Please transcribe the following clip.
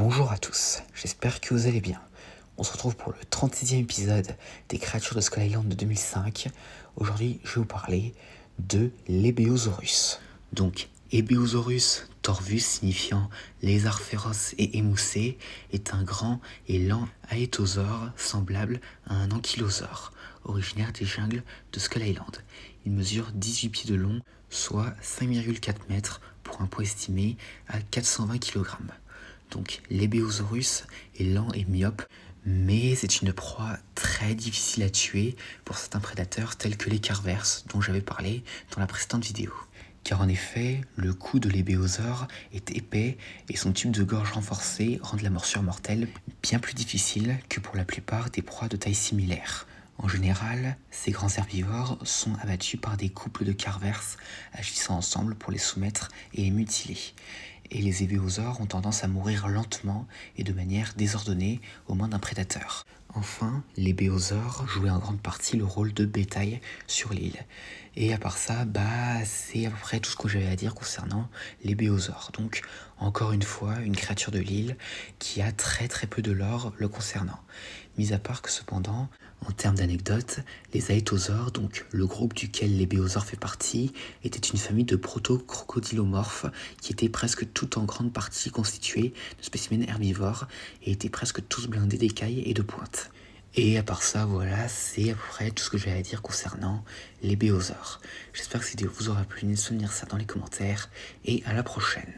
Bonjour à tous, j'espère que vous allez bien. On se retrouve pour le 36e épisode des créatures de Skull Island de 2005. Aujourd'hui, je vais vous parler de l'Ebeosaurus. Donc, Ebeosaurus torvus, signifiant lézard féroce et émoussé, est un grand et lent aétosaure semblable à un ankylosaure, originaire des jungles de Skull Island. Il mesure 18 pieds de long, soit 5,4 mètres, pour un poids estimé à 420 kg. Donc l'Ebeosaurus est lent et myope, mais c'est une proie très difficile à tuer pour certains prédateurs tels que les carvers dont j'avais parlé dans la précédente vidéo. Car en effet, le cou de l'Ebeosaure est épais et son tube de gorge renforcé rend la morsure mortelle bien plus difficile que pour la plupart des proies de taille similaire. En général, ces grands herbivores sont abattus par des couples de carvers agissant ensemble pour les soumettre et les mutiler. Et les Ebeosaures ont tendance à mourir lentement et de manière désordonnée aux mains d'un prédateur. Enfin, les Béosaures jouaient en grande partie le rôle de bétail sur l'île. Et à part ça, c'est à peu près tout ce que j'avais à dire concernant les Béosaures. Donc, encore une fois, une créature de l'île qui a très peu de lore le concernant. Mis à part que cependant, en termes d'anecdotes, les aétosaures, donc le groupe duquel les Béosaures fait partie, étaient une famille de proto-crocodilomorphes qui étaient presque tout en grande partie constitués de spécimens herbivores et étaient presque tous blindés d'écailles et de pointes. Et à part ça, voilà, c'est à peu près tout ce que j'ai à dire concernant les Béosaures. J'espère que cette vidéo vous aura plu, n'hésitez pas à me dire ça dans les commentaires et à la prochaine.